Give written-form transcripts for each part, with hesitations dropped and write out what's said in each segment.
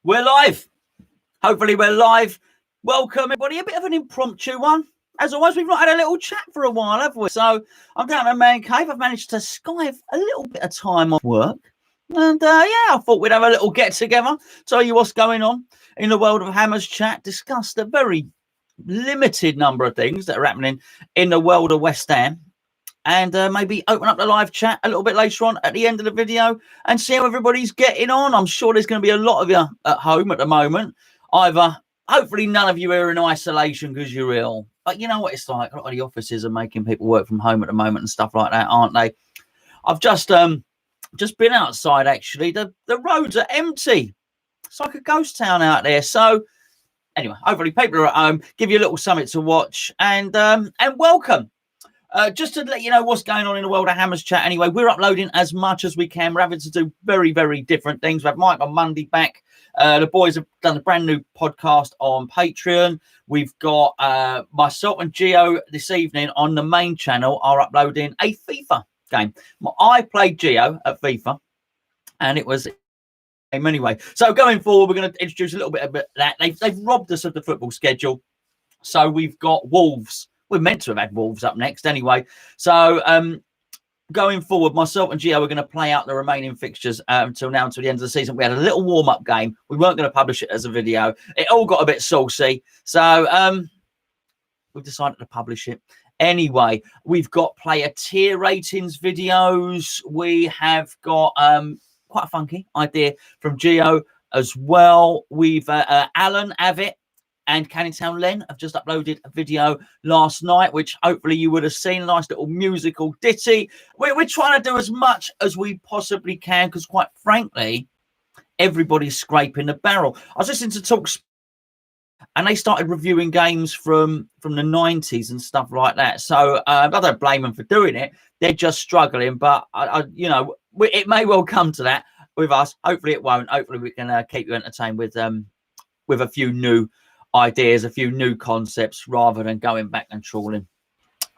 We're live. Hopefully we're live. Welcome, everybody. A bit of an impromptu one. As always, we've not had a little chat for a while, have we? So I'm down at Man Cave. I've managed to skive a little bit of time off work. And I thought we'd have a little get-together, tell you what's going on in the world of Hammers Chat, discuss the very limited number of things that are happening in the world of West Ham, and maybe open up the live chat a little bit later on at the end of the video and see how everybody's getting on. I'm sure there's going to be a lot of you at home at the moment. Hopefully none of you are in isolation because you're ill. But you know what it's like. A lot of the offices are making people work from home at the moment and stuff like that, aren't they? I've just been outside, actually. The roads are empty. It's like a ghost town out there. So anyway, hopefully people are at home. Give you a little something to watch, and welcome. Just to let you know what's going on in the world of Hammers Chat anyway, we're uploading as much as we can. We're having to do very, very different things. We have Mike on Monday back. The boys have done a brand new podcast on Patreon. We've got myself and Gio this evening on the main channel are uploading a FIFA game. I played Gio at FIFA, and it was anyway. So going forward, we're going to introduce a little bit of that. They've robbed us of the football schedule. So we've got Wolves. We're meant to have had Wolves up next anyway. So going forward, myself and Gio are going to play out the remaining fixtures until the end of the season. We had a little warm-up game. We weren't going to publish it as a video. It all got a bit saucy. So we've decided to publish it. Anyway, we've got player tier ratings videos. We have got quite a funky idea from Gio as well. We've Alan Avitt and Canning Town Len have just uploaded a video last night, which hopefully you would have seen. A nice little musical ditty. We're trying to do as much as we possibly can because, quite frankly, everybody's scraping the barrel. I was listening to Talks, and they started reviewing games from the 90s and stuff like that. So I don't blame them for doing it. They're just struggling. But, it may well come to that with us. Hopefully it won't. Hopefully we can keep you entertained with a few new ideas, a few new concepts, rather than going back and trawling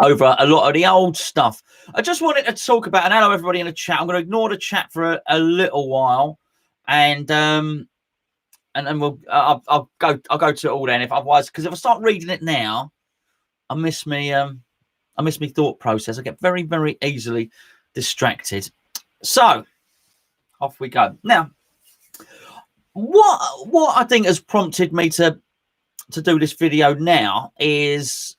over a lot of the old stuff. I just wanted to talk about, and hello everybody in the chat. I'm going to ignore the chat for a little while, and we'll I'll go to it all then. If otherwise, because if I start reading it now, I miss me thought process. I get very, very easily distracted. So off we go. Now, what I think has prompted me to do this video now is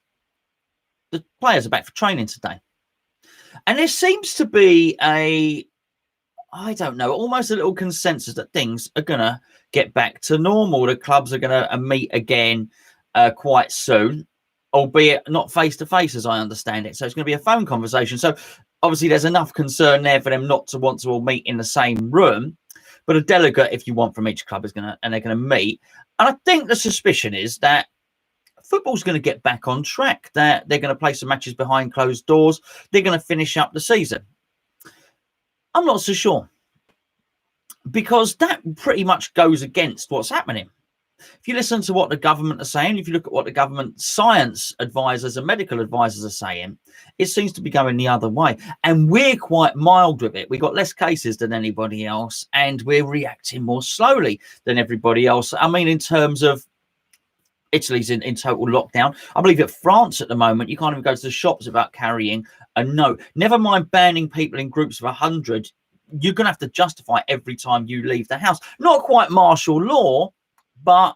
the players are back for training today. And there seems to be almost a little consensus that things are going to get back to normal. The clubs are going to meet again quite soon, albeit not face-to-face as I understand it. So it's going to be a phone conversation. So obviously there's enough concern there for them not to want to all meet in the same room. But a delegate, if you want, from each club they're going to meet. And I think the suspicion is that football's going to get back on track, that they're going to play some matches behind closed doors. They're going to finish up the season. I'm not so sure, because that pretty much goes against what's happening. If you listen to what the government are saying, if you look at what the government science advisors and medical advisors are saying, it seems to be going the other way. And we're quite mild with it. We've got less cases than anybody else, and we're reacting more slowly than everybody else. I mean, in terms of Italy's in total lockdown. I believe at France at the moment, you can't even go to the shops without carrying a note. Never mind banning people in groups of 100. You're going to have to justify every time you leave the house. Not quite martial law, but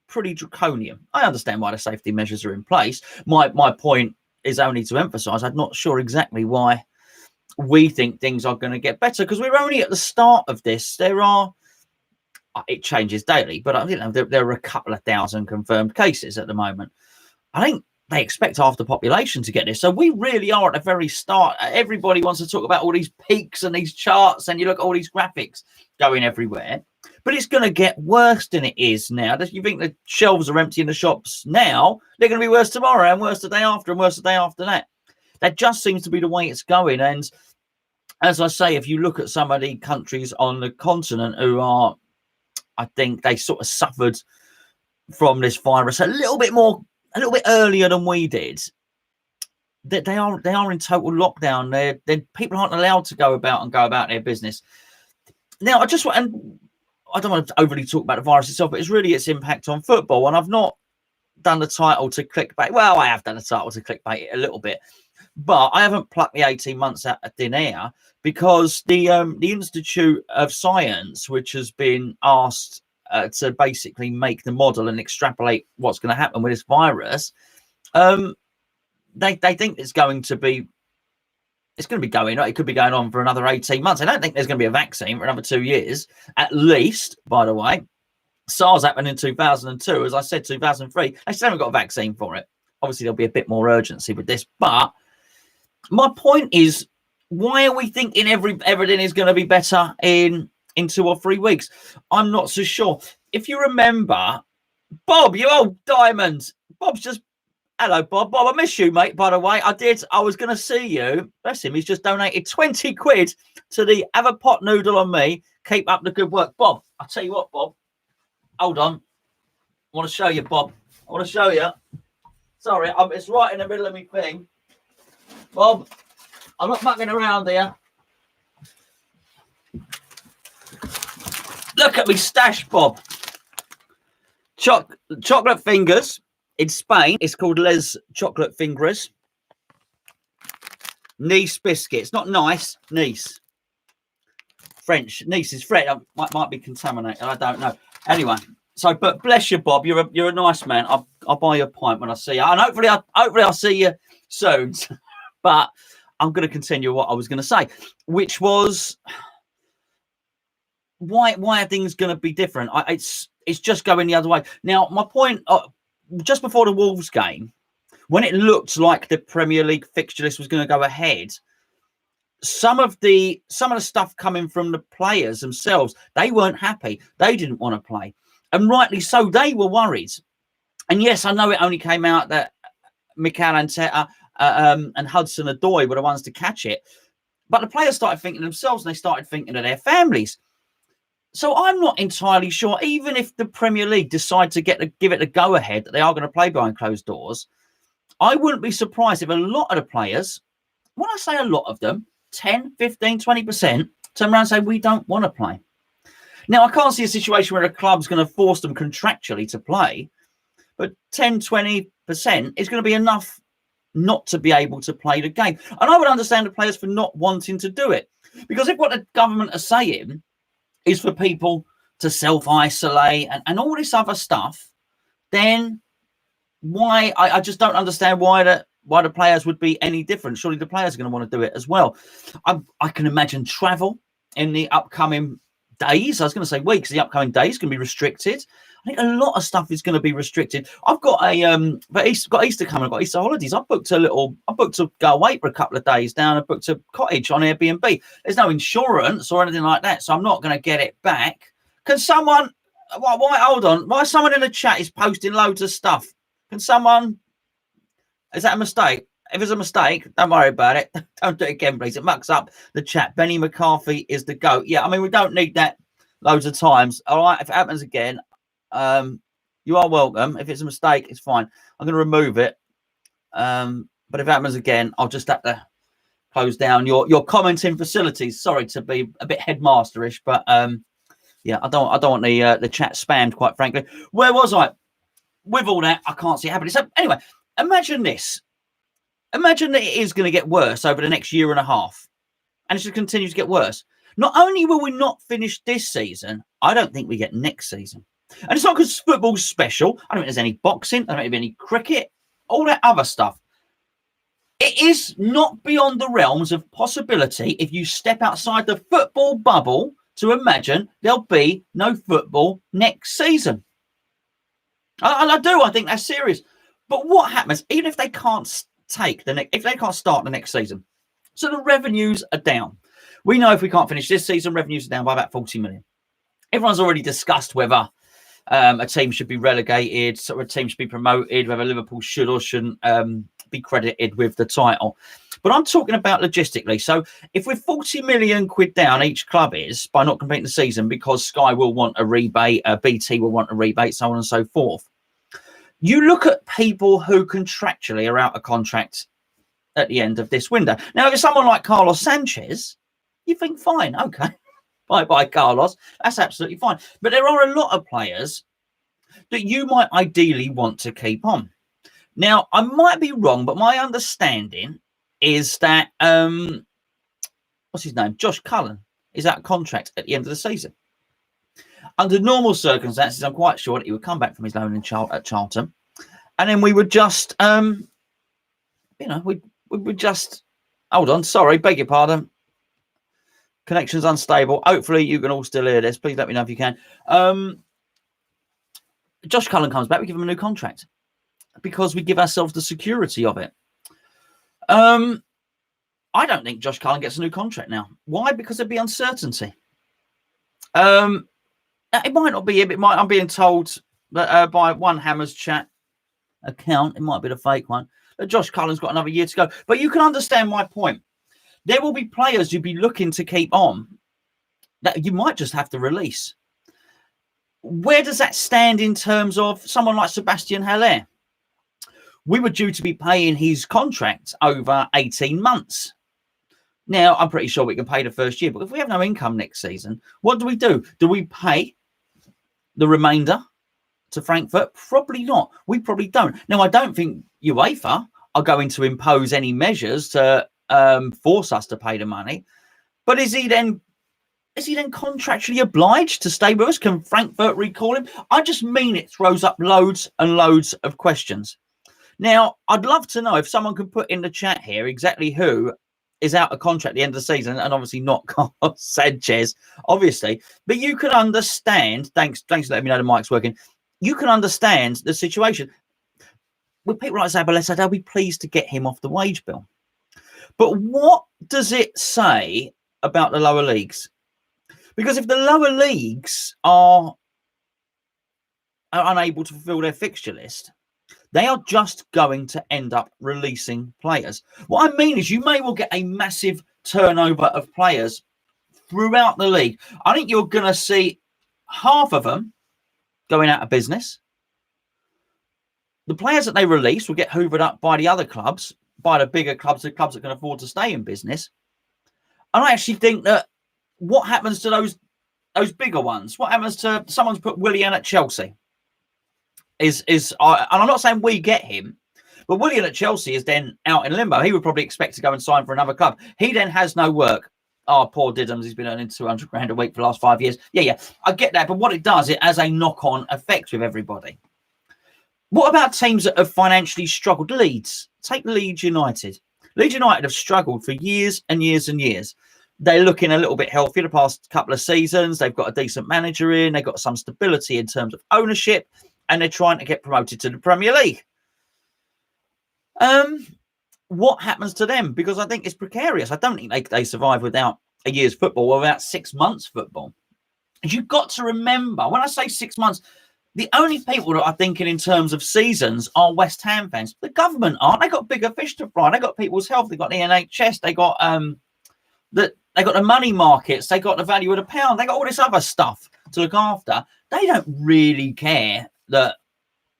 pretty draconian. I understand why the safety measures are in place. My point is only to emphasize, I'm not sure exactly why we think things are going to get better, because we're only at the start of this. It changes daily, but there are a couple of thousand confirmed cases at the moment. I think they expect half the population to get this. So we really are at the very start. Everybody wants to talk about all these peaks and these charts, and you look at all these graphics going everywhere. But it's going to get worse than it is now. You think the shelves are empty in the shops now? They're going to be worse tomorrow, and worse the day after, and worse the day after that. That just seems to be the way it's going. And as I say, if you look at some of the countries on the continent who are, I think they sort of suffered from this virus a little bit earlier than we did. That they are in total lockdown. People aren't allowed to go about their business. Now, I just want, and I don't want to overly talk about the virus itself, but it's really its impact on football. And I've not done the title to clickbait. Well, I have done the title to clickbait it a little bit, but I haven't plucked the 18 months out of thin air, because the Institute of Science, which has been asked to basically make the model and extrapolate what's going to happen with this virus, they think it's going to be going on. It could be going on for another 18 months. I don't think there's going to be a vaccine for another 2 years, at least, by the way. SARS happened in 2002. As I said, 2003. They still haven't got a vaccine for it. Obviously, there'll be a bit more urgency with this. But my point is, why are we thinking everything is going to be better in 2 or 3 weeks? I'm not so sure. If you remember, Bob, you old diamond. Bob's just... Hello, Bob. Bob, I miss you, mate, by the way. I was going to see you. Bless him. He's just donated 20 quid to the Have a Pot Noodle on Me. Keep up the good work. Bob, I'll tell you what, Bob. Hold on. I want to show you, Bob. I want to show you. Sorry, it's right in the middle of my thing. Bob, I'm not mucking around here. Look at me stash, Bob. Chocolate fingers. In Spain, it's called Les Chocolate Fingers. Nice biscuits. Not nice. Nice. French. Nice is French. Might be contaminated. I don't know. Anyway, so, but bless you, Bob. You're a nice man. I'll buy you a pint when I see you. And hopefully I'll see you soon. But I'm going to continue what I was going to say, which was, why are things going to be different? It's just going the other way. Now, my point... just before the Wolves game, when it looked like the Premier League fixture list was going to go ahead, some of the stuff coming from the players themselves, they weren't happy. They didn't want to play. And rightly so, they were worried. And yes, I know it only came out that Mikel Arteta and Hudson-Odoi were the ones to catch it. But the players started thinking of themselves, and they started thinking of their families. So I'm not entirely sure, even if the Premier League decide to give it a go-ahead, that they are going to play behind closed doors, I wouldn't be surprised if a lot of the players, when I say a lot of them, 10, 15, 20%, turn around and say, we don't want to play. Now, I can't see a situation where a club's going to force them contractually to play, but 10, 20% is going to be enough not to be able to play the game. And I would understand the players for not wanting to do it, because if what the government are saying is for people to self-isolate and all this other stuff, then why? I just don't understand why the players would be any different. Surely the players are going to want to do it as well. I can imagine travel in the upcoming days. I was going to say weeks. The upcoming days can be restricted. I think a lot of stuff is going to be restricted. I've got got Easter coming. I've got Easter holidays. I booked to go away for a couple of days down. I booked a cottage on Airbnb. There's no insurance or anything like that, so I'm not going to get it back. Can someone? Why? Hold on. Why someone in the chat is posting loads of stuff? Can someone? Is that a mistake? If it's a mistake, don't worry about it. Don't do it again, please. It mucks up the chat. Benny McCarthy is the GOAT. Yeah, I mean, we don't need that loads of times. All right, if it happens again, you are welcome. If it's a mistake, it's fine. I'm going to remove it. But if it happens again, I'll just have to close down your commenting facilities. Sorry to be a bit headmasterish, but yeah, I don't want the chat spammed, quite frankly. Where was I? With all that, I can't see it happening. So anyway, imagine this. Imagine that it is going to get worse over the next year and a half, and it's going to continue to get worse. Not only will we not finish this season, I don't think we get next season. And it's not because football's special. I don't think there's any boxing. I don't think there's any cricket, all that other stuff. It is not beyond the realms of possibility, if you step outside the football bubble, to imagine there'll be no football next season. I do. I think that's serious. But what happens, even if they can't if they can't start the next season? So the revenues are down. We know if we can't finish this season, revenues are down by about 40 million. Everyone's already discussed whether a team should be relegated, or a team should be promoted, whether Liverpool should or shouldn't be credited with the title. But I'm talking about logistically. So if we're 40 million quid down, each club is, by not completing the season, because Sky will want a rebate, BT will want a rebate, so on and so forth. You look at people who contractually are out of contract at the end of this window. Now, if it's someone like Carlos Sanchez, you think, fine, okay. by Carlos. That's absolutely fine. But there are a lot of players that you might ideally want to keep on. Now, I might be wrong, but my understanding is that what's his name? Josh Cullen is out of contract at the end of the season. Under normal circumstances, I'm quite sure that he would come back from his loan at Charlton, and then we would just, we would just hold on. Sorry, beg your pardon. Connection's unstable. Hopefully, you can all still hear this. Please let me know if you can. Josh Cullen comes back. We give him a new contract because we give ourselves the security of it. I don't think Josh Cullen gets a new contract now. Why? Because there'd be uncertainty. It might not be him. I'm being told that by one Hammers chat account, it might be the fake one, that Josh Cullen's got another year to go. But you can understand my point. There will be players you'd be looking to keep on that you might just have to release. Where does that stand in terms of someone like Sebastian Haller? We were due to be paying his contract over 18 months. Now, I'm pretty sure we can pay the first year, but if we have no income next season, what do? Do we pay the remainder to Frankfurt? Probably not. We probably don't. Now, I don't think UEFA are going to impose any measures to force us to pay the money. But is he then contractually obliged to stay with us? Can Frankfurt recall him? I just mean it throws up loads and loads of questions. Now, I'd love to know if someone can put in the chat here exactly who is out of contract at the end of the season, and obviously not Carlos Sanchez, obviously. But you can understand, thanks for letting me know the mic's working, you can understand the situation. With people like Zabaleta, they'll be pleased to get him off the wage bill. But what does it say about the lower leagues? Because if the lower leagues are unable to fulfill their fixture list, they are just going to end up releasing players. What I mean is you may well get a massive turnover of players throughout the league. I think you're going to see half of them going out of business. The players that they release will get hoovered up by the other clubs, by the bigger clubs, the clubs that can afford to stay in business. And I actually think that what happens to those bigger ones? What happens to someone's put Willian at Chelsea? And I'm not saying we get him, but Willian at Chelsea is then out in limbo. He would probably expect to go and sign for another club. He then has no work. Oh, poor Diddums. He's been earning 200 grand a week for the last 5 years. Yeah, I get that. But what it does, it has a knock-on effect with everybody. What about teams that have financially struggled? Leeds. Take Leeds United. Leeds United have struggled for years and years and years. They're looking a little bit healthier the past couple of seasons. They've got a decent manager in. They've got some stability in terms of ownership. And they're trying to get promoted to the Premier League. What happens to them? Because I think it's precarious. I don't think they survive without a year's football or without 6 months football. You've got to remember, when I say 6 months, the only people that are thinking in terms of seasons are West Ham fans. The government aren't. They got bigger fish to fry. They got people's health. They got the NHS. They got the money markets. They got the value of the pound. They got all this other stuff to look after. They don't really care that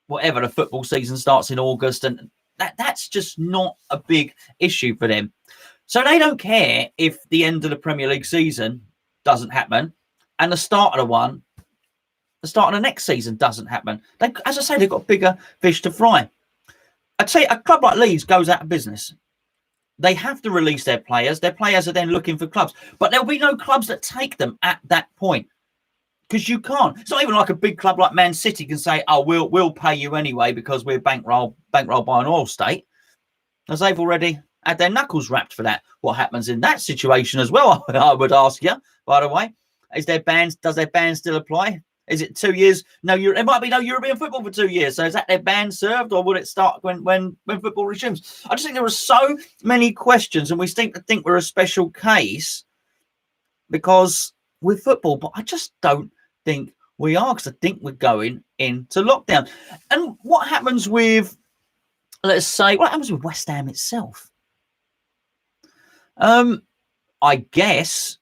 whatever the football season starts in August, and that's just not a big issue for them. So they don't care if the end of the Premier League season doesn't happen and the start of the next season doesn't happen. As I say, they've got bigger fish to fry. I'd say a club like Leeds goes out of business. They have to release their players. Their players are then looking for clubs, but there'll be no clubs that take them at that point. Because you can't. It's not even like a big club like Man City can say, "Oh, we'll pay you anyway because we're bankrolled by an oil state," as they've already had their knuckles wrapped for that. What happens in that situation as well? I would ask you. By the way, does their ban still apply? Is it 2 years? No, it might be no European football for 2 years. So is that their ban served, or will it start when football resumes? I just think there are so many questions, and we seem to think we're a special case because we're football, but I just don't think we are, because I think we're going into lockdown. And what happens with, let's say, what happens with West Ham itself? I guess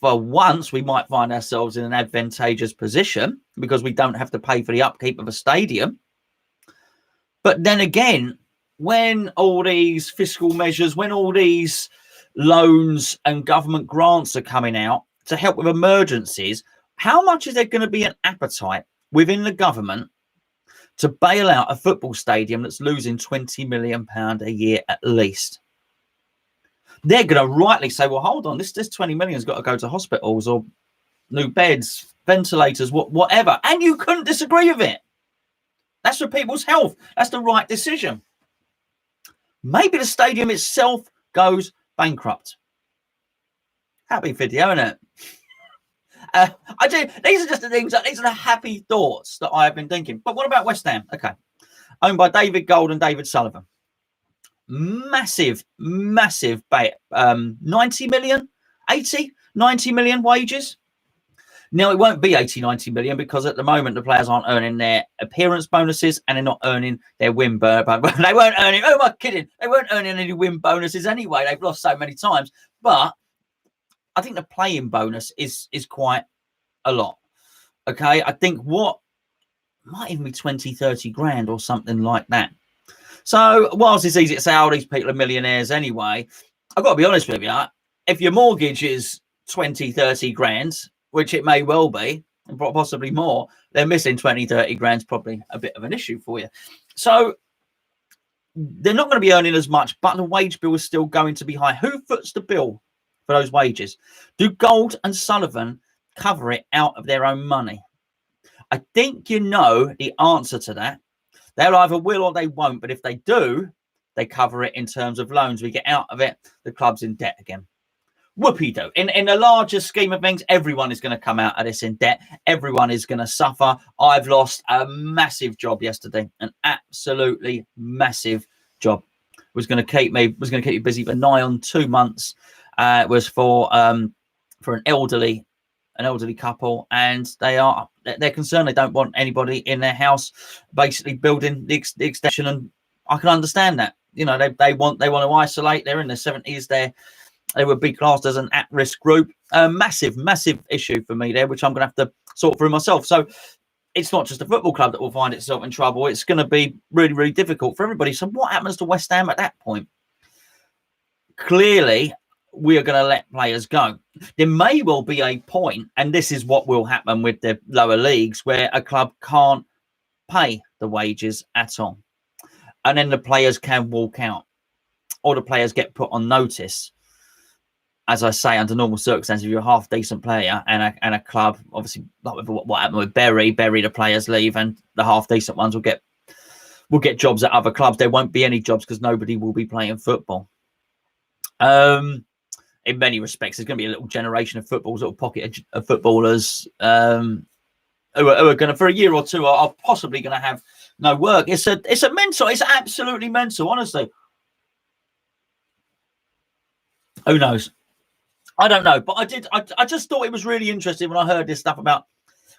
for once we might find ourselves in an advantageous position because we don't have to pay for the upkeep of a stadium. But then again, when all these fiscal measures, when all these loans and government grants are coming out to help with emergencies, how much is there going to be an appetite within the government to bail out a football stadium that's losing £20 million a year at least? They're going to rightly say, well, hold on, this 20 million has got to go to hospitals or new beds, ventilators, whatever. And you couldn't disagree with it. That's for people's health. That's the right decision. Maybe the stadium itself goes bankrupt. Happy video, isn't it? I do. These are just the things. These are the happy thoughts that I have been thinking. But what about West Ham? Okay, owned by David Gold and David Sullivan. Massive bet. 90 million, 80, 90 million wages. Now, it won't be 80, 90 million because at the moment the players aren't earning their appearance bonuses and they're not earning their win bonus. They won't earn it. Oh, am I kidding? They won't earn any win bonuses anyway. They've lost so many times. But I think the playing bonus is quite a lot. Okay, I think what might even be 20, 30 grand or something like that. So whilst it's easy to say, oh, these people are millionaires anyway, I've got to be honest with you. If your mortgage is 20, 30 grand, which it may well be, and possibly more, then missing 20, 30 grand is probably a bit of an issue for you. So they're not going to be earning as much, but the wage bill is still going to be high. Who foots the bill for those wages? Do Gold and Sullivan cover it out of their own money? I think you know the answer to that. They'll either will or they won't, but if they do, they cover it in terms of loans. We get out of it, the club's in debt again. Whoopie-do. In the larger scheme of things, everyone is going to come out of this in debt. Everyone is going to suffer. I've lost a massive job yesterday, an absolutely massive job. Was going to keep me busy for nigh on 2 months. It was for an elderly couple, and they're concerned. They don't want anybody in their house basically building the extension, and I can understand that. You know, they want to isolate. They're in their 70s. They would be classed as an at-risk group. Massive issue for me there, which I'm going to have to sort through myself. So it's not just a football club that will find itself in trouble. It's going to be really, really difficult for everybody. So what happens to West Ham at that point? Clearly, we are going to let players go. There may well be a point, and this is what will happen with the lower leagues, where a club can't pay the wages at all. And then the players can walk out, or the players get put on notice. As I say, under normal circumstances, if you're a half-decent player and a club, obviously, like what happened with Bury, the players leave, and the half-decent ones will get jobs at other clubs. There won't be any jobs because nobody will be playing football. In many respects, there's going to be a little generation of footballs, little pocket of footballers who are going to, for a year or two, are possibly going to have no work. It's a mental. It's absolutely mental, honestly. Who knows? I don't know, but I just thought it was really interesting when I heard this stuff about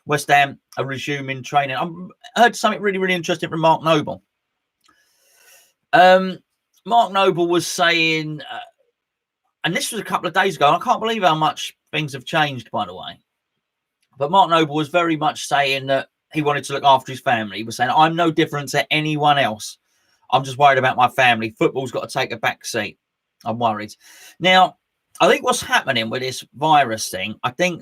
West Ham resuming training. I heard something really, really interesting from Mark Noble. Mark Noble was saying, and this was a couple of days ago, and I can't believe how much things have changed, by the way. But Mark Noble was very much saying that he wanted to look after his family. He was saying, I'm no different to anyone else. I'm just worried about my family. Football's got to take a back seat. I'm worried. Now, I think what's happening with this virus thing, I think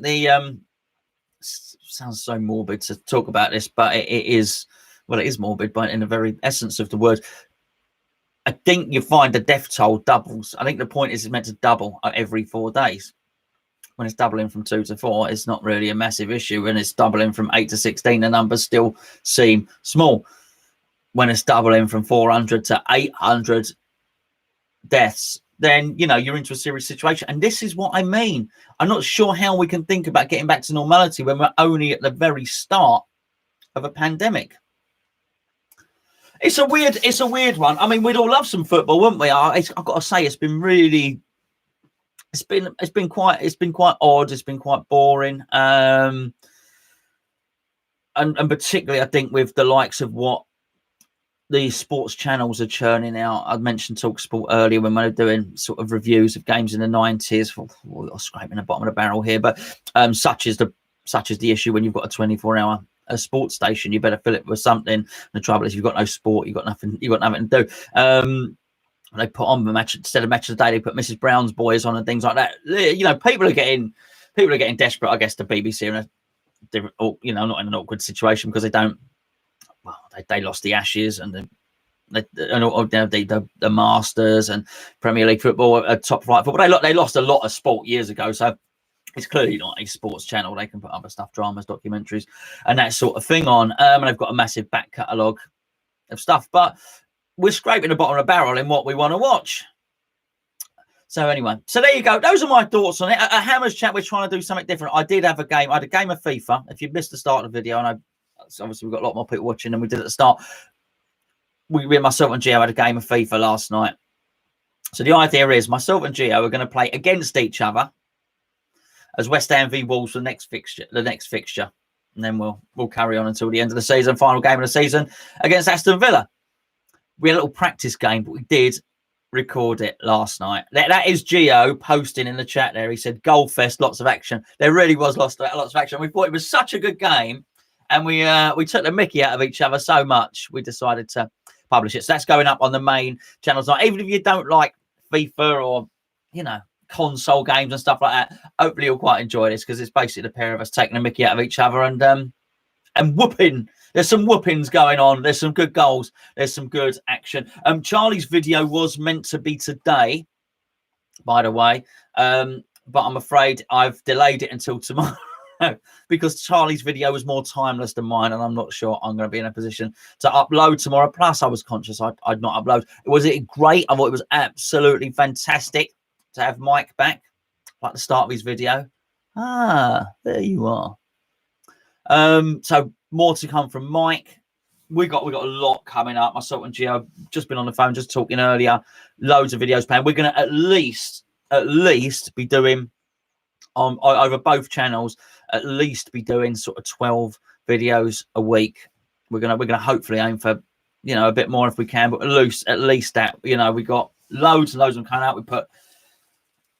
sounds so morbid to talk about this, but it is morbid, but in the very essence of the word. I think you find the death toll doubles. I think the point is it's meant to double every 4 days. When it's doubling from 2 to 4, it's not really a massive issue. When it's doubling from 8 to 16, the numbers still seem small. When it's doubling from 400 to 800 deaths, then, you know, you're into a serious situation. And this is what I mean. I'm not sure how we can think about getting back to normality when we're only at the very start of a pandemic. It's a weird one. I mean, we'd all love some football, wouldn't we? I've got to say, it's been quite odd. It's been quite boring. And particularly, I think, with the likes of what the sports channels are churning out. I mentioned TalkSport earlier when we were doing sort of reviews of games in the 90s. We're scraping the bottom of the barrel here, but such is the issue when you've got a 24-hour sports station. You better fill it with something. The trouble is, you've got no sport. You've got nothing to do. They put on the match instead of Match of the Day. They put Mrs. Brown's Boys on and things like that. You know, people are getting people are getting desperate, I guess, to BBC in a different, you know, not in an awkward situation because they don't. Well, they lost the Ashes and the Masters and Premier League football, top flight football. They lost a lot of sport years ago, so it's clearly not a sports channel. They can put other stuff, dramas, documentaries, and that sort of thing on. And they've got a massive back catalogue of stuff, but we're scraping the bottom of the barrel in what we want to watch. So anyway, so there you go. Those are my thoughts on it. At Hammers Chat, we're trying to do something different. I did have a game. I had a game of FIFA. If you missed the start of the video, and obviously we've got a lot more people watching than we did at the start. Myself and Gio had a game of FIFA last night. So the idea is myself and Gio are going to play against each other as West Ham v Wolves for the next fixture. And then we'll carry on until the end of the season, final game of the season against Aston Villa. We had a little practice game, but we did record it last night. That is Gio posting in the chat there. He said, Goal Fest, lots of action. There really was lots of action. We thought it was such a good game, and we took the mickey out of each other so much, we decided to publish it. So that's going up on the main channels. Even if you don't like FIFA or, you know, console games and stuff like that, hopefully you'll quite enjoy this because it's basically the pair of us taking the mickey out of each other and whooping. There's some whoopings going on. There's some good goals. There's some good action. Charlie's video was meant to be today, by the way, but I'm afraid I've delayed it until tomorrow because Charlie's video was more timeless than mine, and I'm not sure I'm going to be in a position to upload tomorrow. Plus, I was conscious I'd not upload. Was it great? I thought it was absolutely fantastic to have Mike back, like the start of his video. There you are. So more to come from Mike. We got a lot coming up. Myself and Gio just been on the phone, just talking earlier. Loads of videos planned. We're going to at least be doing on over both channels. At least be doing sort of 12 videos a week. We're gonna hopefully aim for, you know, a bit more if we can, but at least that, you know, we got loads and loads of them coming out. We put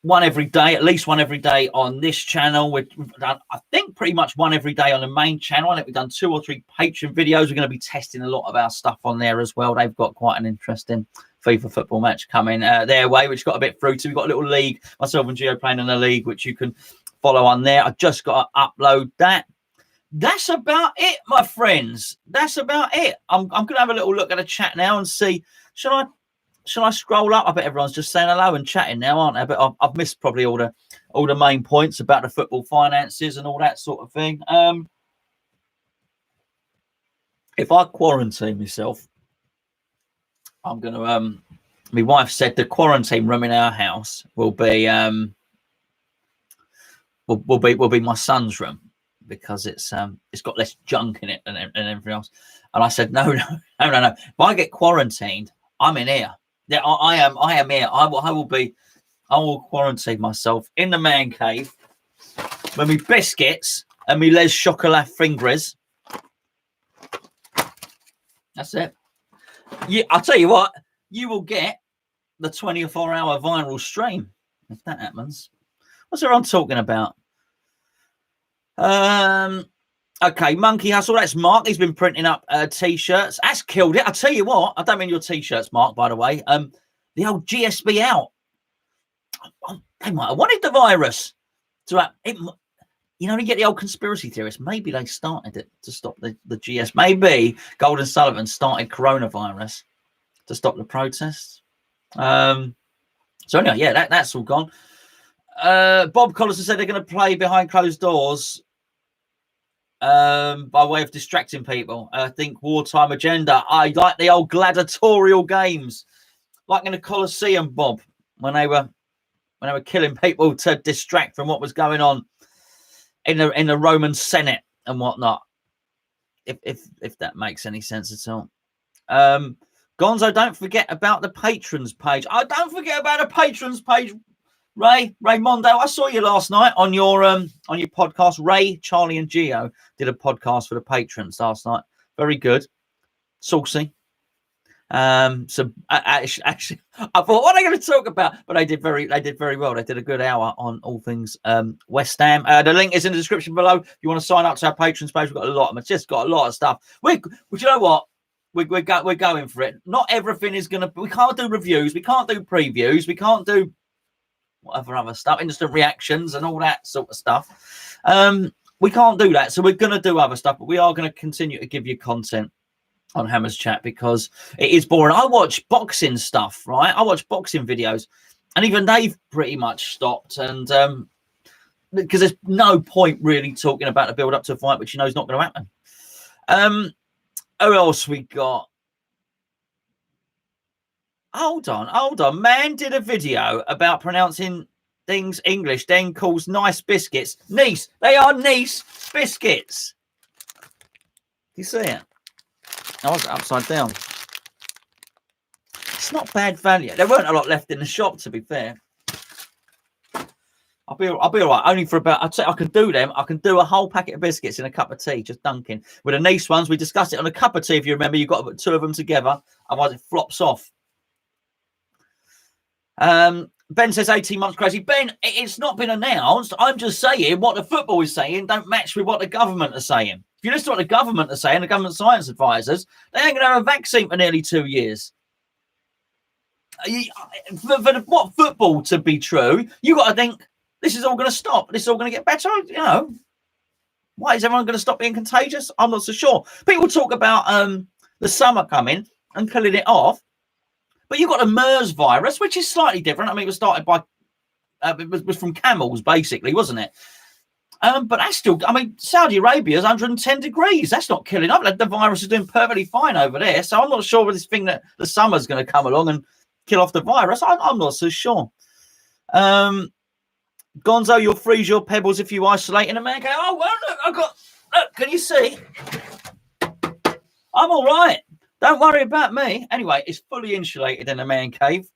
one every day, at least one every day on this channel. We've done, I think, pretty much one every day on the main channel. I think we've done 2 or 3 Patreon videos. We're going to be testing a lot of our stuff on there as well. They've got quite an interesting FIFA football match coming their way, which got a bit fruity. We've got a little league, myself and Gio playing in a league, which you can follow on there. I just got to upload that. That's about it, my friends. That's about it. I'm going to have a little look at the chat now and see, shall I scroll up? I bet everyone's just saying hello and chatting now, aren't they? But I've missed probably all the main points about the football finances and all that sort of thing. If I quarantine myself, I'm going to. My wife said the quarantine room in our house will be will be my son's room because it's got less junk in it than everything else. And I said no. If I get quarantined, I'm in here. Yeah, I am here. I will quarantine myself in the man cave with me biscuits and me Les Chocolat fingers. That's it. I'll tell you what, you will get the 24-hour viral stream if that happens. What's everyone talking about? Okay, Monkey Hustle, that's Mark. He's been printing up T-shirts. That's killed it. I'll tell you what, I don't mean your T-shirts, Mark, by the way. The old GSB out. They might have wanted the virus. You know, you get the old conspiracy theorists. Maybe they started it to stop the GS. Maybe Golden Sullivan started coronavirus to stop the protests. So anyway, yeah, that's all gone. Bob Collison said they're going to play behind closed doors by way of distracting people. I think wartime agenda. I like the old gladiatorial games, like in the Colosseum, Bob, when they were killing people to distract from what was going on in the Roman Senate and whatnot. If that makes any sense at all. Gonzo, don't forget about the patrons page. Don't forget about the patrons page. Raymondo, I saw you last night on your podcast. Ray, Charlie, and Gio did a podcast for the patrons last night. Very good, saucy. So actually, I thought, what are they going to talk about? But they did very well. They did a good hour on all things West Ham. The link is in the description below. If you want to sign up to our patrons page, we've got a lot. It's just got a lot of stuff. You know what? We're going for it. Not everything is going to. We can't do reviews. We can't do previews. We can't do whatever other stuff, instant reactions and all that sort of stuff. We can't do that. So we're going to do other stuff, but we are going to continue to give you content on Hammers Chat because it is boring. I watch boxing stuff, right? I watch boxing videos, and even they've pretty much stopped. And because there's no point really talking about the build up to a fight, which you know is not going to happen. Who else we got? Hold on. Man did a video about pronouncing things English, then calls nice biscuits Nice. They are Nice biscuits. You see it? I was upside down. It's not bad value. There weren't a lot left in the shop, to be fair. I'll be all right. Only for about, I'd say I can do them. I can do a whole packet of biscuits in a cup of tea, just dunking. With the Nice ones, we discussed it on a cup of tea. If you remember, you've got to put two of them together, otherwise it flops off. Ben says 18 months crazy. Ben, it's not been announced. I'm just saying what the football is saying don't match with what the government are saying. If you listen to what the government are saying, the government science advisors, they ain't going to have a vaccine for nearly 2 years. For what football to be true, you got to think this is all going to stop. This is all going to get better. You know, why is everyone going to stop being contagious? I'm not so sure. People talk about the summer coming and killing it off. But you've got the MERS virus, which is slightly different. I mean, it was started by, it was from camels, basically, wasn't it? But that's still, I mean, Saudi Arabia is 110 degrees. That's not killing off. The virus is doing perfectly fine over there. So I'm not sure with this thing that the summer's going to come along and kill off the virus. I'm not so sure. Gonzo, you'll freeze your pebbles if you isolate in a man. Oh, well, look, can you see? I'm all right. Don't worry about me. Anyway, it's fully insulated in a man cave.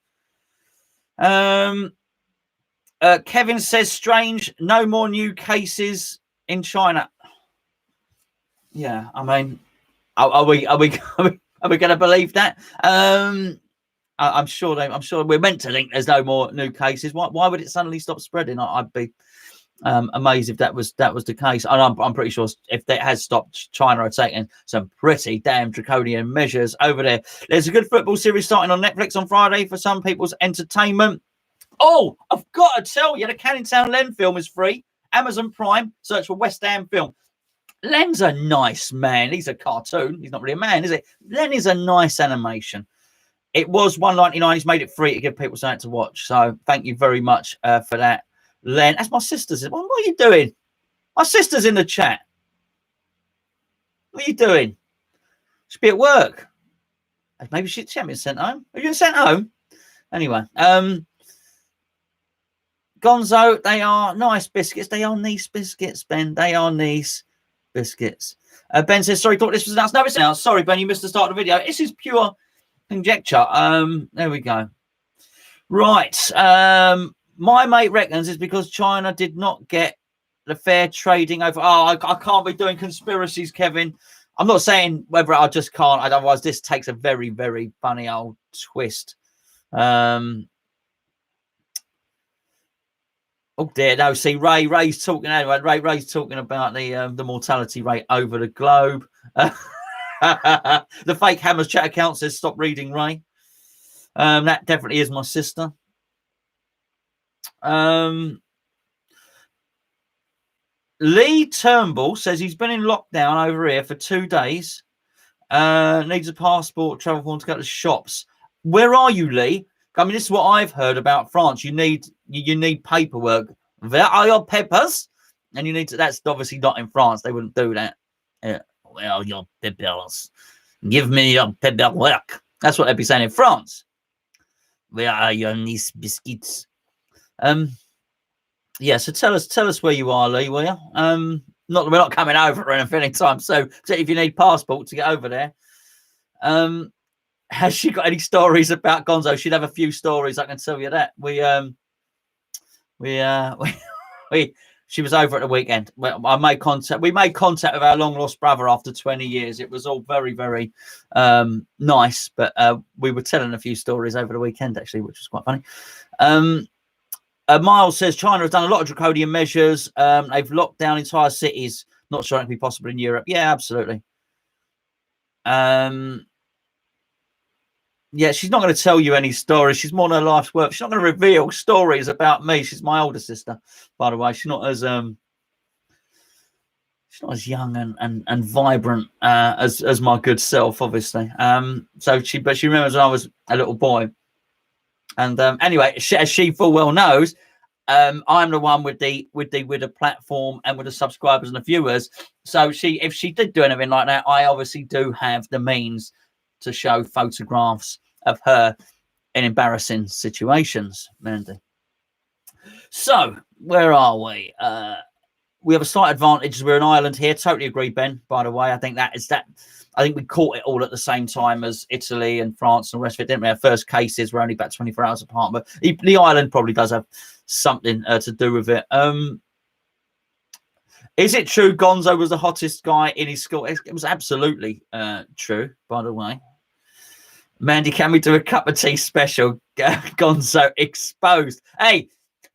Kevin says, strange, no more new cases in China. Yeah, I mean, are we going to believe that? I'm sure we're meant to think there's no more new cases. Why would it suddenly stop spreading? I'd be amazed if that was the case. And I'm pretty sure if that has stopped, China are taking some pretty damn draconian measures over there. There's a good football series starting on Netflix on Friday for some people's entertainment. Oh, I've got to tell you, the Canning Town Len film is free. Amazon Prime, search for West Ham film. Len's a nice man. He's a cartoon. He's not really a man, is it? Len is a nice animation. It was $1.99. He's made it free to give people something to watch. So thank you very much for that. Len, that's my sister's. What are you doing? My sister's in the chat. What are you doing? Should be at work. Maybe she hasn't been sent home. Have you been sent home? Anyway, Gonzo, they are nice biscuits. They are Nice biscuits, Ben. They are Nice biscuits. Ben says, sorry, thought this was announced. No, it's announced. Sorry, Ben, you missed the start of the video. This is pure conjecture. There we go. Right. My mate reckons it's because China did not get the fair trading over. Oh, I can't be doing conspiracies, Kevin. I'm not saying whether I just can't. Otherwise, this takes a very, very funny old twist. Oh dear, no. See, Ray's talking anyway. Ray's talking about the mortality rate over the globe. The fake Hammers Chat account says stop reading, Ray. That definitely is my sister. Lee Turnbull says he's been in lockdown over here for 2 days. Needs a passport, travel form to go to shops. Where are you, Lee? I mean, this is what I've heard about France. You need paperwork. Where are your papers? And you need to. That's obviously not in France. They wouldn't do that. Where are your papers? Give me your paperwork. That's what they'd be saying in France. Where are your Nice biscuits? Yeah, so tell us where you are, Lee, will you? We're not coming over or anything anytime soon. So if you need passport to get over there. Has she got any stories about Gonzo? She'd have a few stories, I can tell you that. She was over at the weekend. We made contact with our long lost brother after 20 years. It was all very, very nice, but we were telling a few stories over the weekend actually, which was quite funny. Miles says China has done a lot of draconian measures. They've locked down entire cities. Not sure it can be possible in Europe. Yeah, absolutely. Yeah, she's not going to tell you any stories. She's more than her life's work. She's not going to reveal stories about me. She's my older sister, by the way. She's not as young and vibrant as my good self, obviously. But she remembers when I was a little boy. And anyway, as she full well knows, I'm the one with the platform and with the subscribers and the viewers. So if she did do anything like that, I obviously do have the means to show photographs of her in embarrassing situations, Mandy. So where are we? We have a slight advantage. We're an island here. Totally agree, Ben. By the way, I think I think we caught it all at the same time as Italy and France and the rest of it, didn't we? Our first cases were only about 24 hours apart, but the island probably does have something to do with it. Is it true Gonzo was the hottest guy in his school? It was absolutely true, by the way. Mandy, can we do a cup of tea special? Gonzo exposed. Hey,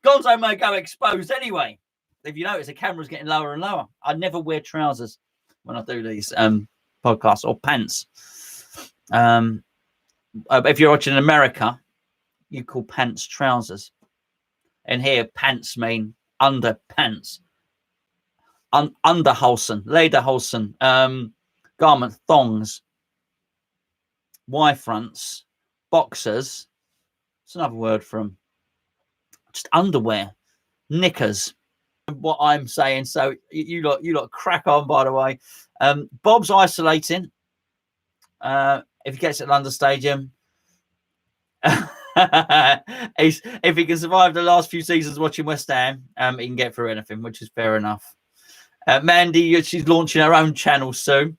Gonzo may go exposed anyway. If you notice, the camera's getting lower and lower. I never wear trousers when I do these podcasts, or pants. If you're watching in America, you call pants trousers. And here, pants mean underpants. Underhosen, lederhosen, garment, thongs, Y-fronts, boxers. It's another word from just underwear, knickers. What I'm saying, so you lot crack on. By the way, Bob's isolating. If he gets at London Stadium, if he can survive the last few seasons watching West Ham, he can get through anything, which is fair enough. Mandy, she's launching her own channel soon,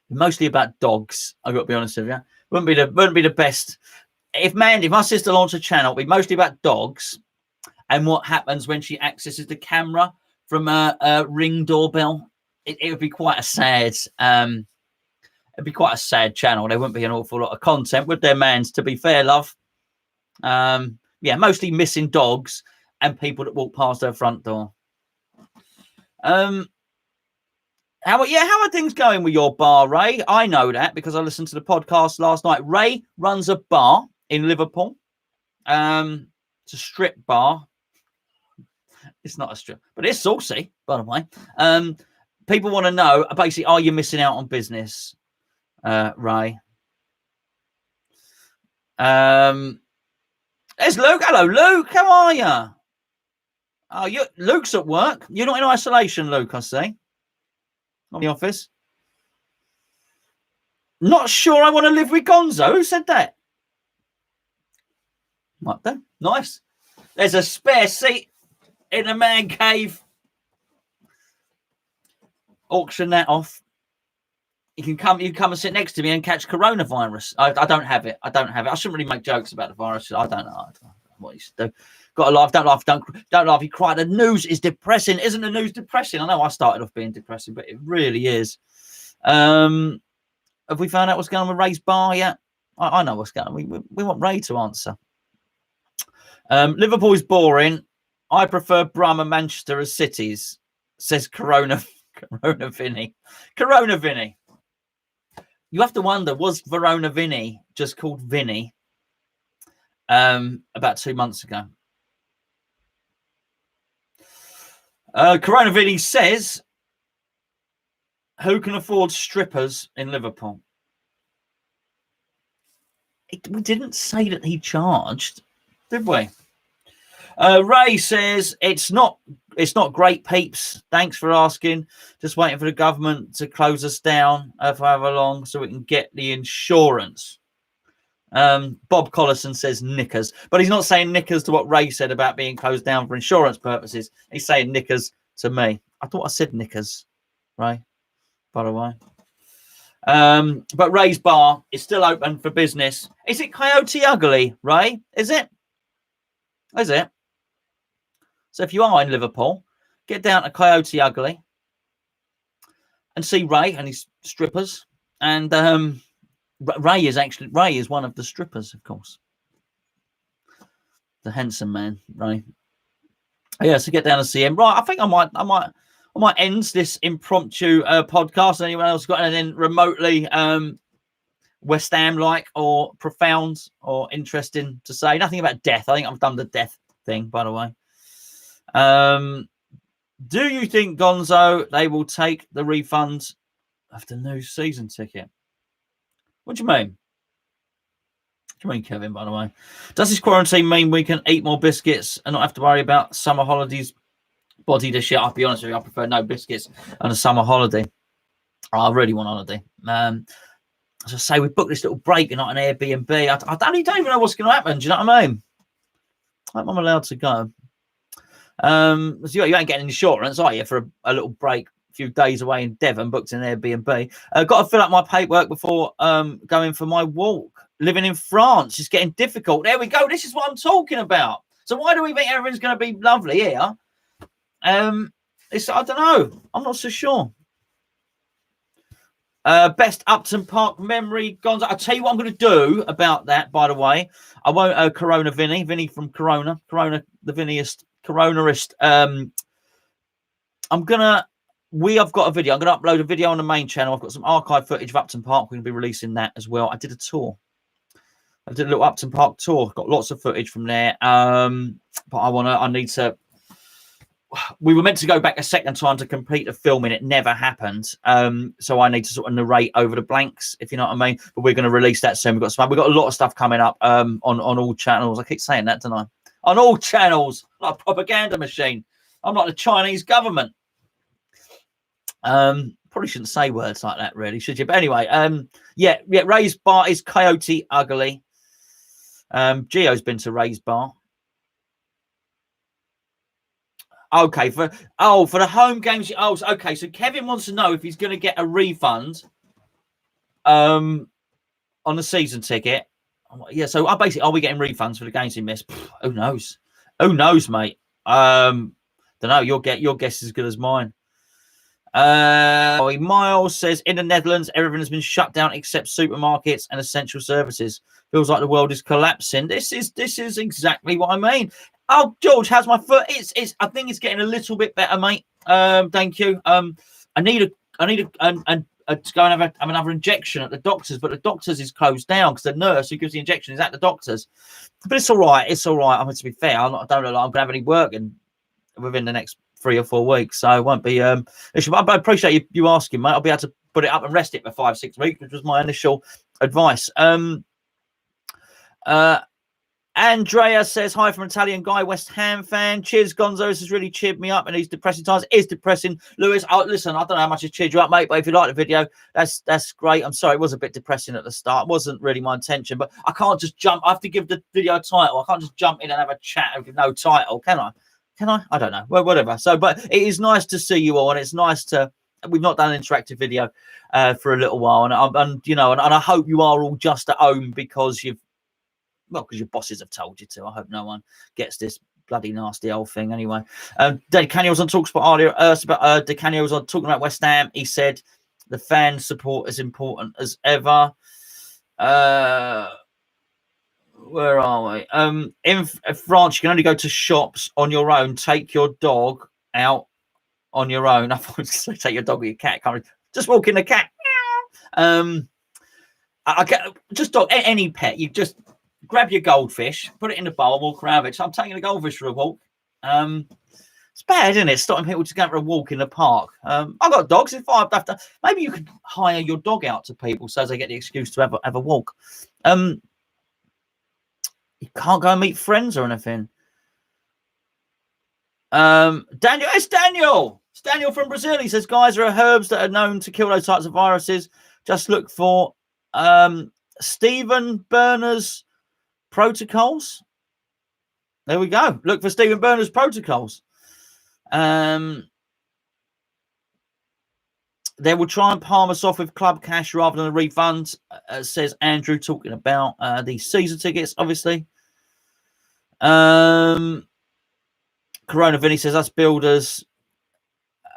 mostly about dogs. I've got to be honest with you. Wouldn't be the best if my sister launched a channel. It'd be mostly about dogs and what happens when she accesses the camera from a Ring doorbell. It would be quite a sad. It'd be quite a sad channel. There wouldn't be an awful lot of content, would there, Mans? To be fair, love. Yeah, mostly missing dogs and people that walk past her front door. How are things going with your bar, Ray? I know that because I listened to the podcast last night. Ray runs a bar in Liverpool. It's a strip bar. It's not a strip, but it's saucy, by the way. People want to know, basically, are you missing out on business, Ray? There's Luke. Hello, Luke. How are you? Oh, Luke's at work. You're not in isolation, Luke, I see. On the office. Not sure I want to live with Gonzo. Who said that? Right there. Nice. There's a spare seat in the man cave. Auction that off. You can come and sit next to me and catch coronavirus. I don't have it. I shouldn't really make jokes about the virus. I don't know what you should do. Got to laugh. Don't laugh. Don't laugh. You cry. The news is depressing. Isn't the news depressing? I know I started off being depressing, but it really is. Have we found out what's going on with Ray's bar yet? I know what's going on. We want Ray to answer. Liverpool is boring. I prefer Brum and Manchester as cities, says Corona Vinny. Corona Vinny. You have to wonder, was Verona Vinny just called Vinny about 2 months ago? Corona Vinny says, who can afford strippers in Liverpool? We didn't say that he charged, did we? Ray says it's not great, peeps. Thanks for asking. Just waiting for the government to close us down for however long so we can get the insurance. Bob Collison says knickers, but he's not saying knickers to what Ray said about being closed down for insurance purposes. He's saying knickers to me. I thought I said knickers, Ray, by the way. But Ray's bar is still open for business. Is it Coyote Ugly, Ray? Is it? Is it? So if you are in Liverpool, get down to Coyote Ugly and see Ray and his strippers. And Ray is one of the strippers, of course. The handsome man, Ray. Yeah, so get down and see him. Right, I think I might end this impromptu podcast. Anyone else got anything remotely West Ham like or profound or interesting to say? Nothing about death. I think I've done the death thing, by the way. Do you think, Gonzo, they will take the refund of the new season ticket? What do you mean? What do you mean, Kevin, by the way? Does this quarantine mean we can eat more biscuits and not have to worry about summer holidays? Body this shit. I'll be honest with you, I prefer no biscuits on a summer holiday. I really want holiday. As I say, we booked this little break and not an Airbnb. I don't even know what's going to happen. Do you know what I mean? I'm allowed to go. So you ain't getting insurance, are you, for a little break, a few days away in Devon, booked an Airbnb. Got to fill up my paperwork before going for my walk. Living in France is getting difficult. There we go. This is what I'm talking about. So why do we think everything's going to be lovely here? I don't know. I'm not so sure. Best Upton Park memory, Gonzo. I'll tell you what I'm going to do about that, by the way. I won't Corona Vinny from Corona, the Vinnyist, Coronaist. We have got a video. I'm going to upload a video on the main channel. I've got some archive footage of Upton Park. We're going to be releasing that as well. I did a tour. I did a little Upton Park tour. Got lots of footage from there. But we were meant to go back a second time to complete the film and it never happened. So I need to sort of narrate over the blanks, if you know what I mean. But we're going to release that soon. We've got a lot of stuff coming up on all channels. I keep saying that, don't I? On all channels, like a propaganda machine. I'm like the Chinese government. Probably shouldn't say words like that, really, should you? But anyway, yeah, Ray's Bar is Coyote Ugly. Gio's been to Ray's Bar. Okay, for the home games. Oh, okay. So Kevin wants to know if he's going to get a refund on the season ticket. Yeah, so basically, are we getting refunds for the games he missed? Who knows? Who knows, mate? Don't know. Your guess is as good as mine. Miles says in the Netherlands, everything has been shut down except supermarkets and essential services. Feels like the world is collapsing. This is exactly what I mean. Oh, George, how's my foot? I think it's getting a little bit better, mate. Thank you. I need to go and have another injection at the doctor's, but the doctor's is closed down because the nurse who gives the injection is at the doctor's. But it's all right. It's all right. I mean, to be fair, I don't know like I'm gonna have any work within the next 3 or 4 weeks, so it won't be issue. But I appreciate you asking, mate. I'll be able to put it up and rest it for 5-6 weeks, which was my initial advice. Andrea says, hi from Italian guy, West Ham fan. Cheers, Gonzo. This has really cheered me up in these depressing times. It is depressing. Lewis, listen, I don't know how much it's cheered you up, mate, but if you like the video, that's great. I'm sorry, it was a bit depressing at the start. It wasn't really my intention, but I can't just jump. I have to give the video a title. I can't just jump in and have a chat with no title, can I? Can I? I don't know. Well, whatever. So, but it is nice to see you all, and it's nice to. We've not done an interactive video for a little while, and I hope you are all just at home because your bosses have told you to. I hope no one gets this bloody nasty old thing. Anyway, Dave Canio was on TalkSport earlier. De Canio was on talking about West Ham. He said the fan support is important as ever. Where are we? In France, you can only go to shops on your own. Take your dog out on your own. I thought to take your dog or your cat. Can't just walk in the cat. I get just dog any pet. You just grab your goldfish, put it in the bowl, walk around it. So I'm taking a goldfish for a walk. It's bad, isn't it? Stopping people to go for a walk in the park. I've got dogs. If I have to, maybe you could hire your dog out to people so they get the excuse to have a walk. You can't go and meet friends or anything. Daniel, it's Daniel. It's Daniel from Brazil. He says, guys, there are herbs that are known to kill those types of viruses. Just look for Stephen Berner's protocols. There we go. Look for Stephen Berner's protocols. They will try and palm us off with club cash rather than a refund, says Andrew, talking about the season tickets, obviously. Corona Vinny says, us builders.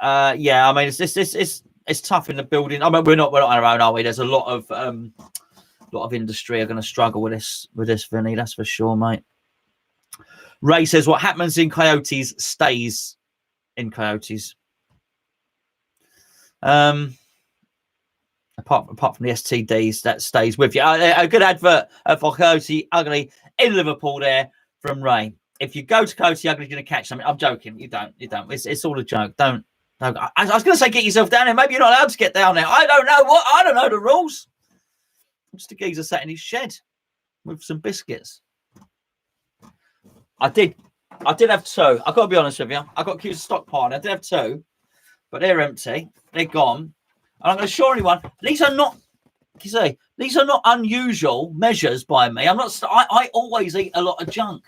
Yeah, I mean, it's tough in the building. I mean, we're not on our own, are we? There's a lot of industry are going to struggle with this, Vinny. That's for sure, mate. Ray says, what happens in Coyotes stays in Coyotes. apart from the STDs, that stays with you. A good advert for Coyote Ugly in Liverpool there from Ray. If you go to Coyote Ugly, you're going to catch something. I'm joking. You don't. It's all a joke. Don't. I was going to say get yourself down there. Maybe you're not allowed to get down there. I don't know what. I don't know the rules. Just a geezer sat in his shed with some biscuits. I did have two. I've got to be honest with you. I got accused of stockpiling. I did have two, but they're empty. They're gone. And I'm going to assure anyone, these are not, you say, these are not unusual measures by me. I always eat a lot of junk.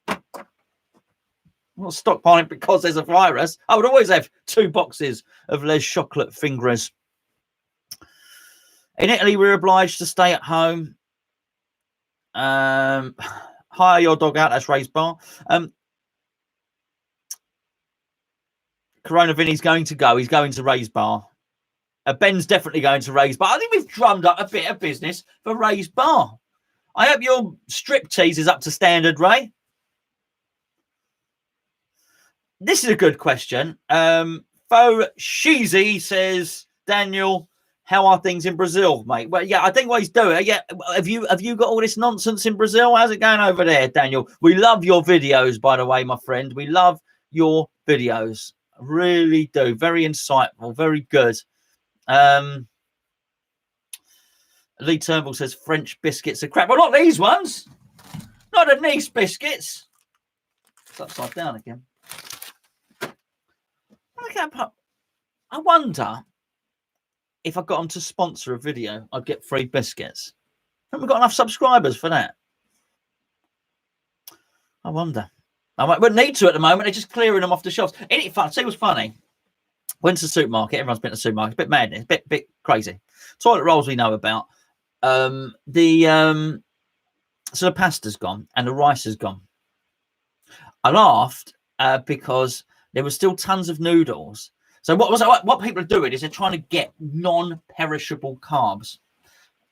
I'm not stockpiling because there's a virus. I would always have 2 boxes of Les chocolate fingers. In Italy, we're obliged to stay at home. Hire your dog out. That's Ray's Bar. Corona Vinny's going to go. He's going to Ray's Bar. Ben's definitely going to Ray's Bar. I think we've drummed up a bit of business for Ray's Bar. I hope your striptease is up to standard, Ray. This is a good question. Fo Sheezy says, Daniel, how are things in Brazil, mate? Well, yeah, I think what he's doing. Yeah, have you got all this nonsense in Brazil? How's it going over there, Daniel? We love your videos, by the way, my friend. We love your videos. Really do. Very insightful. Very good. Lee Turnbull says French biscuits are crap. Well, not these ones. Not the Nice biscuits. It's upside down again. I wonder if I got them to sponsor a video, I'd get free biscuits. Haven't we got enough subscribers for that? I wonder. I wouldn't need to at the moment. They're just clearing them off the shelves. Ain't it fun? See what's funny? Went to the supermarket. Everyone's been to the supermarket. A bit madness. Bit crazy. Toilet rolls we know about. So the pasta's gone and the rice is gone. I laughed because there were still tons of noodles. So what people are doing is they're trying to get non-perishable carbs.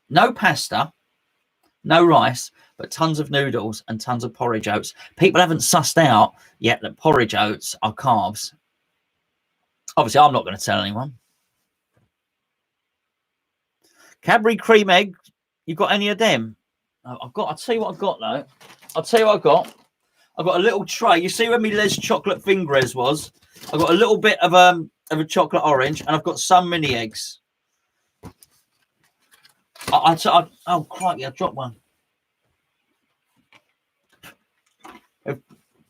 No pasta, no rice, but tons of noodles and tons of porridge oats. People haven't sussed out yet that porridge oats are carbs. Obviously, I'm not going to tell anyone. Cadbury cream egg. You got any of them? I'll tell you what I've got though. I'll tell you what I've got. I've got a little tray. You see where my Les chocolate fingers was? I've got a little bit of a chocolate orange, and I've got some mini eggs. Oh crikey! I dropped one.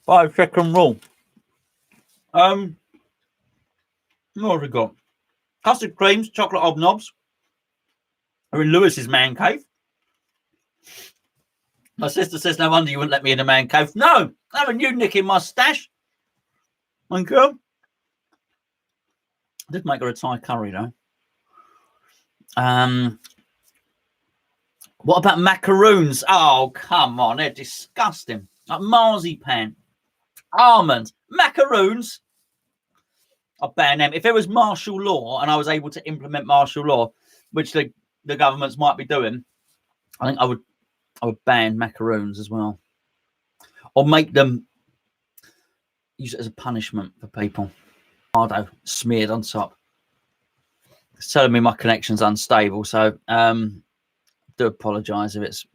5-second rule. What have we got? Custard creams, chocolate hobnobs. Are in Lewis's man cave. My sister says, no wonder you wouldn't let me in the man cave. No, haven't you nicking my stash? Thank you. I did make her a Thai curry, though. What about macaroons? Oh, come on. They're disgusting. Like marzipan, almonds, macaroons. I'll ban them. If there was martial law and I was able to implement martial law, which the governments might be doing, I think I would ban macaroons as well. Or make them use it as a punishment for people. Ardo smeared on top. It's telling me my connection's unstable, so do apologise if it's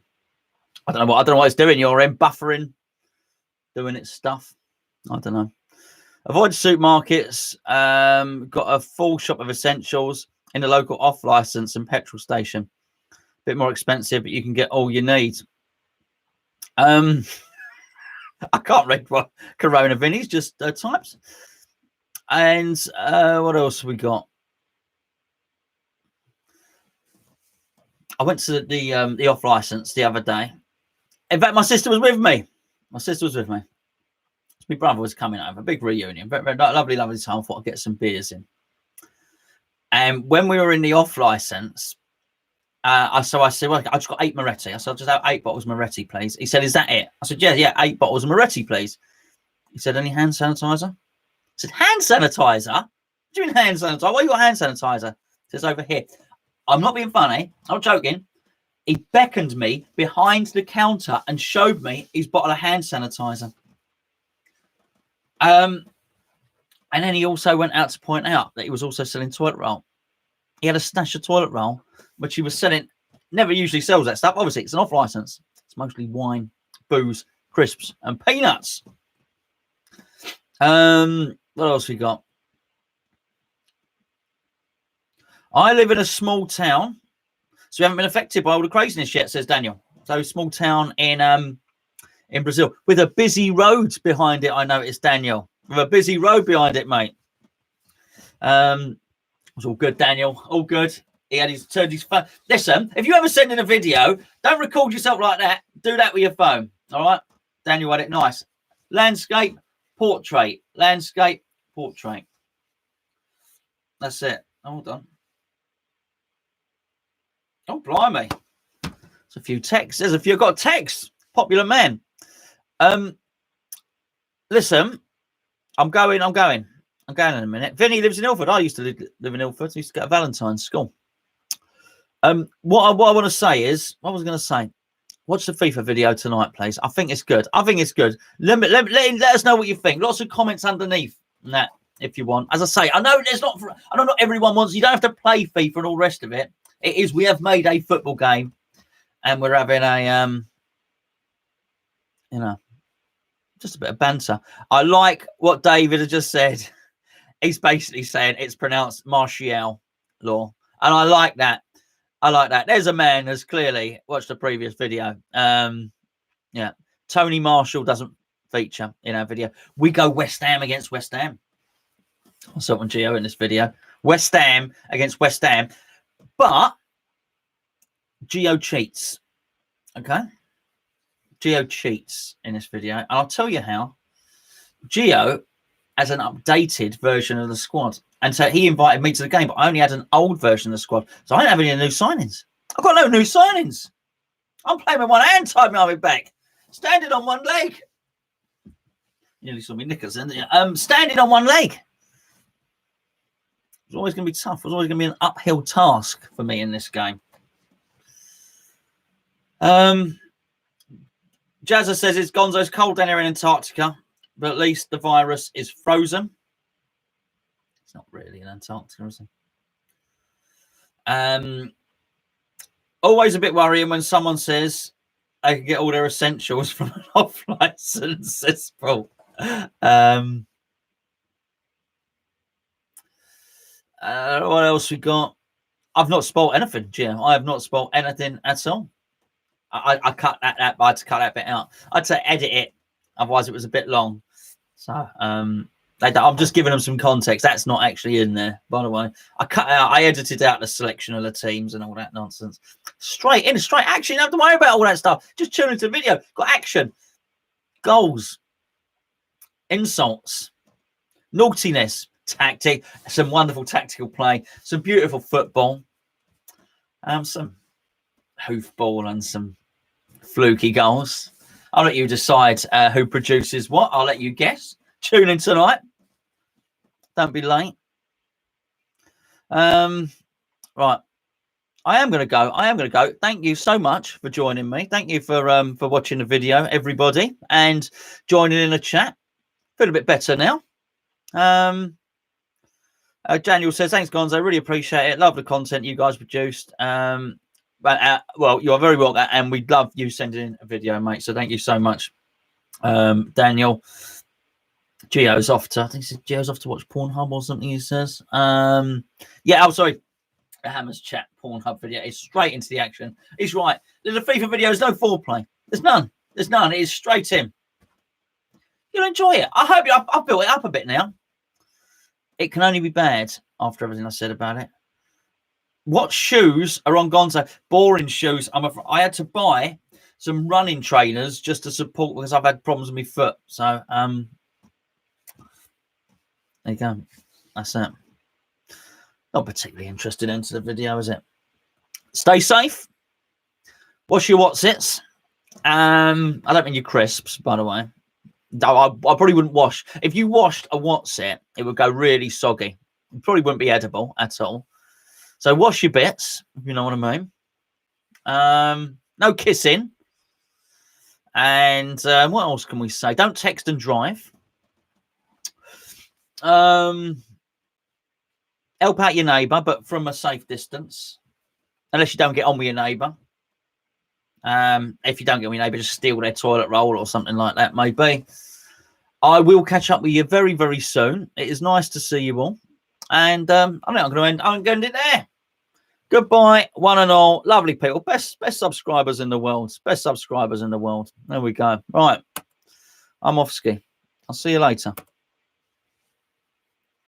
I don't know what it's doing. You're in buffering, doing its stuff. I don't know. Avoid supermarkets. Got a full shop of essentials in the local off license and petrol station. Bit more expensive, but you can get all you need. I can't read what Corona Vinny's just types. And what else have we got? I went to the off license the other day. In fact, my sister was with me. My brother was coming over. Big reunion. Very, very lovely time. I thought I'd get some beers in. And when we were in the off license, I said, well, I just got 8 Moretti. I said, I'll just have 8 bottles of Moretti, please. He said, is that it? I said, yeah, 8 bottles of Moretti, please. He said, any hand sanitizer? I said, hand sanitizer? What do you mean hand sanitizer? Why you got hand sanitizer? He says, over here. I'm not being funny. I'm not joking. He beckoned me behind the counter and showed me his bottle of hand sanitizer. And then he also went out to point out that he was also selling toilet roll. he had a stash of toilet roll, which he was selling. Never usually sells that stuff. Obviously, it's an off license. It's mostly wine, booze, crisps, and peanuts. What else we got? I live in a small town, so we haven't been affected by all the craziness yet, says Daniel. So small town in Brazil with a busy road behind it. I noticed, Daniel, with a busy road behind it, mate. It's all good, Daniel. All good. He had turned his phone. Listen, if you ever send in a video, don't record yourself like that. Do that with your phone. All right. Daniel had it nice. Landscape, portrait. Landscape, portrait. That's it. Hold on. Oh, blimey. There's a few texts. There's a few. I've got texts. Popular man. Listen, I'm going in a minute. Vinny lives in Ilford. I used to live in Ilford. I used to go to Valentine's school. What I want to say is, what was I going to say? Watch the FIFA video tonight, please. I think it's good. Let us know what you think. Lots of comments underneath that if you want. As I say, I know not everyone wants. You don't have to play FIFA and all the rest of it. It is. We have made a football game, and we're having a just a bit of banter. I like what David has just said. He's basically saying it's pronounced martial law, and I like that. There's a man who's clearly watched the previous video. Yeah, Tony Marshall doesn't feature in our video. We go West Ham against West Ham. I saw on Gio in this video. West Ham against West Ham, but Gio cheats. Okay, Gio cheats in this video, and I'll tell you how. Gio has an updated version of the squad. And so he invited me to the game, but I only had an old version of the squad. So I don't have any new signings. I've got no new signings. I'm playing with one hand tied behind my back. Standing on one leg. You nearly saw me knickers then, didn't you? Standing on one leg. It's always going to be tough. It's always going to be an uphill task for me in this game. Jazza says it's Gonzo's cold down here in Antarctica, but at least the virus is frozen. It's not really in Antarctica, is it? Always a bit worrying when someone says they can get all their essentials from an off-license, says Paul. What else we got? I've not spoiled anything, Jim. I have not spoiled anything at all. I cut that. I had to cut that bit out. I had to edit it, otherwise it was a bit long. So I'm just giving them some context. That's not actually in there, by the way. I edited out the selection of the teams and all that nonsense. Straight action. You don't have to worry about all that stuff. Just tune into the video. Got action, goals, insults, naughtiness, tactic, some wonderful tactical play, some beautiful football, some hoofball and some fluky goals. I'll let you decide who produces what. I'll let you guess. Tune in tonight. Don't be late. Right. I am going to go. Thank you so much for joining me. Thank you for watching the video, everybody, and joining in the chat. Feel a bit better now. Daniel says, thanks, Gonzo. Really appreciate it. Love the content you guys produced. Well, you're very welcome, and we love you sending in a video, mate. So thank you so much, Daniel. Gio's off to watch Pornhub or something, he says. Yeah, oh, sorry. The Hammers chat Pornhub video is straight into the action. He's right. There's a FIFA video. There's no foreplay. There's none. It is straight in. You'll enjoy it. I hope I've built it up a bit now. It can only be bad after everything I said about it. What shoes are on Gonzo? Boring shoes. I had to buy some running trainers just to support because I've had problems with my foot. So there you go. That's it. Not particularly interested into the video, is it? Stay safe. Wash your whatsits. I don't mean your crisps, by the way. I probably wouldn't wash. If you washed a whatsit, it would go really soggy. It probably wouldn't be edible at all. So wash your bits, if you know what I mean. No kissing. And what else can we say? Don't text and drive. help out your neighbour, but from a safe distance, unless you don't get on with your neighbour. If you don't get on with your neighbour, just steal their toilet roll or something like that, maybe. I will catch up with you very, very soon. It is nice to see you all. And I think I'm going to end it there. Goodbye, one and all. Lovely people. Best subscribers in the world. Best subscribers in the world. There we go. Right. I'm off ski. I'll see you later.